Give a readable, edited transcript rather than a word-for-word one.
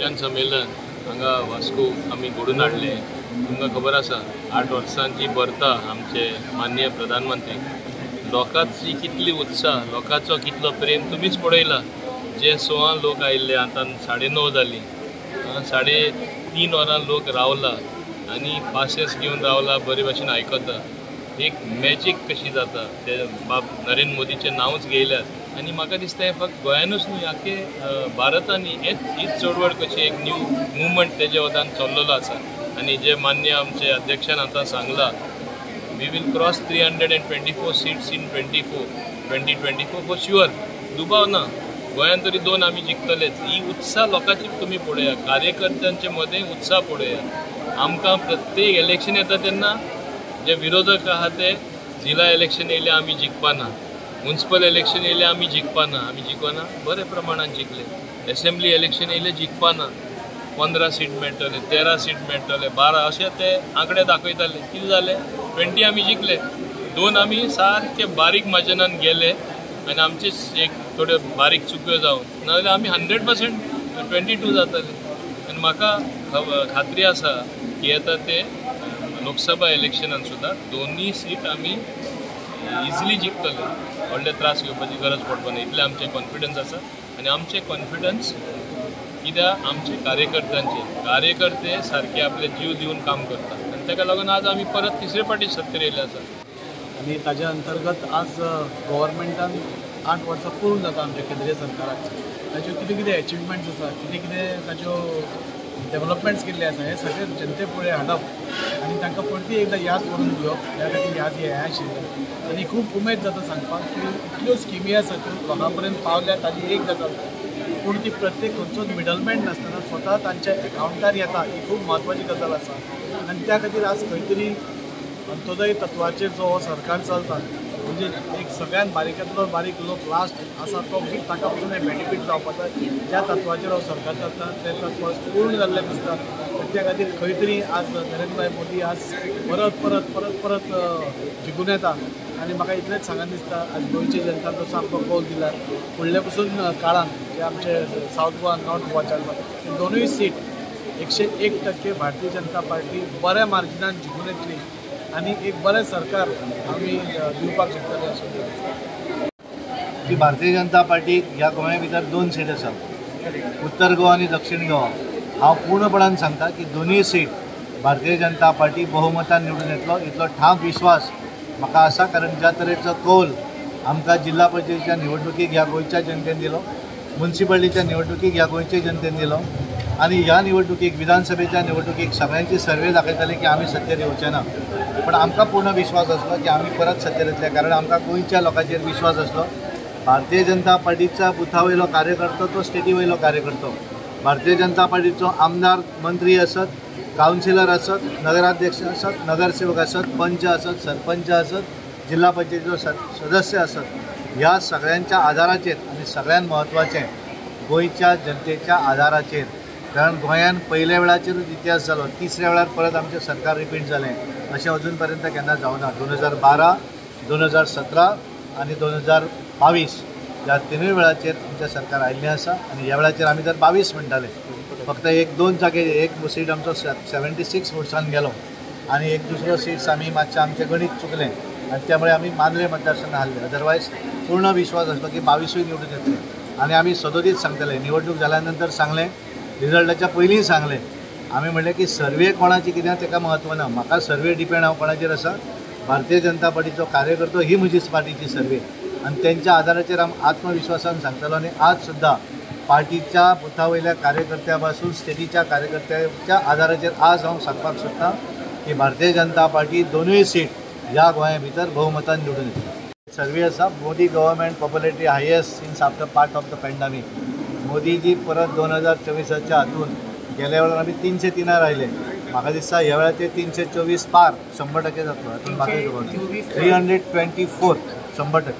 विज्ञान संमेलन हांगा वास्को आमी घडोवन हाडले। तुमकां खबर आसा 8 वर्सांची बर्ता आमचे माननीय प्रधानमंत्री। लोकांची कितली उत्साह, लोकांचो कितलो प्रेम तुमीच पळयला। जे 16 लोक आयिल्ले, आतां 9:30 जाली, 3.5 वरां लोक रावला आनी पासेस घेवन रावला, बरे भाशेन आयकता। एक मॅजीक कशी जाता, ते बाब नरेंद्र मोदीचें नांवच घेयल्यात आनी म्हाका दिसता हें फक्त गोंयानूच न्हय, आख्खे भारतांनी हीच चळवळ कशी एक न्यू मुवमेंट तेजे वतान चल्लेलो आसा। आनी जे मान्य आमचे अध्यक्षान आतां सांगला, we will cross 324 seats in 2024 for sure. दुबाव ना, गोंयान तरी 2 आमी जिखतलेच। ही उत्साह लोकांची तुमी पळया, कार्यकर्त्यांचे मदें उत्साह पळया। आमकां प्रत्येक इलेक्शन येता तेन्ना जे विरोधक आहा ते जिल्हा इलेक्शन येयले आमी जिखपाना, म्युनिसिपल इलेक्शन येयले आमी जिखपाना, बरे प्रमाणात जिखले। असेंब्ली इलेक्शन येयले जिखपाना, 15 सीट मेळटले, 13 सीट मेळटले, 12 अशे ते आंकडे दाखयताले। कितें जालें, 20 आमी जिखले, 2 आमी सारके बारीक मार्जिनान गेले आनी आमचे एक थोड्यो बारीक चुक्यो जावन, नाजाल्यार आमी 100% 22 जाताले। आनी म्हाका खात्री आसा की येता ते लोकसभा इलेक्शनान सुद्दां 2 सीट आमी इजिली जिखतले, व्हडले त्रास घेवपाची गरज पडपाना, इतले आमचे कॉन्फिडन्स आसा। आनी आमचे कॉन्फिडन्स कित्याक आमचे कार्यकर्ते सारके आपले जीव दिवन काम करतात आनी ताका लागून आज आमी परत 3रे फावटी सत्तेर येयले आसा। आणि ताज्या अंतर्गत आज गव्हर्मेंटान 8 वर्सां पूर्ण जाता आमच्या केंद्रीय सरकाराक। ताच्यो कितें कितें एचिवमेंट्स आसा, कितें कितें ताच्यो डेव्हलपमेंट्स केल्ले आसा, हे सगळे जनते फुडें हाडप आनी तांकां परती एकदां याद करून दिवप, ह्या खातीर याद हें आशिल्लें। आनी खूब उमेद जाता सांगपाक की इतल्यो स्किमी आसा त्यो लोकां पर्यंत पावल्या, ताजी एक गजाल। पूण ती प्रत्येक खंयचोच मिडलमॅन नासतना स्वता तांच्या एकावंटार येता, ही खूब म्हत्वाची गजाल आसा। आनी त्या खातीर आज खंय तरी अंत्योदय तत्वाचेर जो हो सरकार चलता, म्हणजे एक सगळ्यात बारीकांतलो बारीक लोक लास्ट आसा तो ताका पासून हें बेनिफीट जावपाक जाय, ज्या तत्वाचेर हो सरकार चलता तें तत्व पूर्ण जाल्लें दिसता। त्या खातीर खंय तरी आज नरेंद्र मोदी आज परत जिखून येता। आनी म्हाका इतलेंच सांगन दिसता, आज गोंयची जनता तसो आमकां कौल दिला। फुडल्या पसून काळान जे आमचे सावथ गोवा, नॉर्थ गोवाचे आसा, ते 2 सीट 101% भारतीय जनता पार्टी बऱ्या मार्जिनान जिखून येतली आनी एक बरें सरकार आमी दिवपाक शकतले अशें। भारतीय जनता पार्टीक ह्या गोंया भितर 2 सीट आसा, उत्तर गोवा आनी दक्षिण गोवा। हांव पूर्णपणान सांगता की 2 सीट भारतीय जनता पार्टी बहुमतान निवडून येतलो, इतलो ठाम विश्वास म्हाका आसा। कारण ज्या तरेचो कौल आमकां जिल्हा परिशदेच्या निवडणुकीक ह्या गोंयच्या जनतेन दिलो, म्युनिसिपालिटीच्या निवडणुकीक ह्या गोंयच्या जनतेन दिलो, आनी ह्या निवडणुकीक विधानसभेच्या निवडणुकीक सगळ्यांची सर्वे दाखयताले की आमी सत्तेर येवचे ना। पण आमकां पूर्ण विश्वास आसलो की आमी परत सत्तेर येतले, कारण आमकां गोंयच्या लोकांचेर विश्वास आसलो। भारतीय जनता पार्टीचा बुथा वयलो कार्यकर्तो तो स्टेटी वयलो कार्यकर्तो, भारतीय जनता पार्टीचो आमदार, मंत्री आसत, कावन्सिलर आसत, नगराध्यक्ष आसत, नगरसेवक आसत, पंच आसत, सरपंच आसत, जिल्हा पंचायतीचो सदस्य आसत, ह्या सगळ्यांच्या आदाराचेर आनी सगळ्यात महत्वाचें गोंयच्या जनतेच्या आदाराचेर। कारण गोंयान पयल्या वेळाचेरूच इतिहास जालो, 3ऱ्या वेळार परत आमचें सरकार रिपीट जालें अशें अजून पर्यंत केन्ना जावना। 2012, 2017 आनी 2022 ह्या 3 वेळाचेर आमचें सरकार आयिल्लें आसा। आनी ह्या वेळाचेर आमी जर 22 म्हणटाले, फक्त 1-2 जागे, एक सीट आमचो 76 वोट्सान गेलो आनी एक दुसरो सीट्स आमी मातशें आमचें गणीत चुकलें आनी त्यामुळे आमी मांद्रे मतदारसंघ हारले। अदरवायज पूर्ण विश्वास आसलो की 22 निवडून येतले। आनी आमी सदोदीत सांगतले, निवडणूक जाल्या नंतर सांगलें, रिजल्टाच्या पयलीं सांगलें, आमी म्हणलें की सर्वे कोणाची कितें तेका म्हत्व ना, म्हाका सर्वे डिपेंड हांव कोणाचेर आसा, भारतीय जनता पार्टीचो कार्यकर्तो ही म्हजी पार्टीची सर्वे, आनी तेंच्या आदाराचेर हांव आत्मविश्वासान सांगतलो। आनी आज सुद्दां पार्टीच्या बुथा वयल्या कार्यकर्त्या पासून स्टेटीच्या कार्यकर्त्याच्या आदाराचेर आज हांव सांगपाक सोदतां की भारतीय जनता पार्टी 2 सीट ह्या गोंया भितर बहुमतान निवडून येतली। सर्वे आसा, Modi government popularity highest since after part of the pandemic. Modiji परत 2024च्या हातून गेल्या वेळार आमी 303 आयले, म्हाका दिसता ह्या वेळार ते 324 पार 100% जातलो। हातून म्हाका 324 100%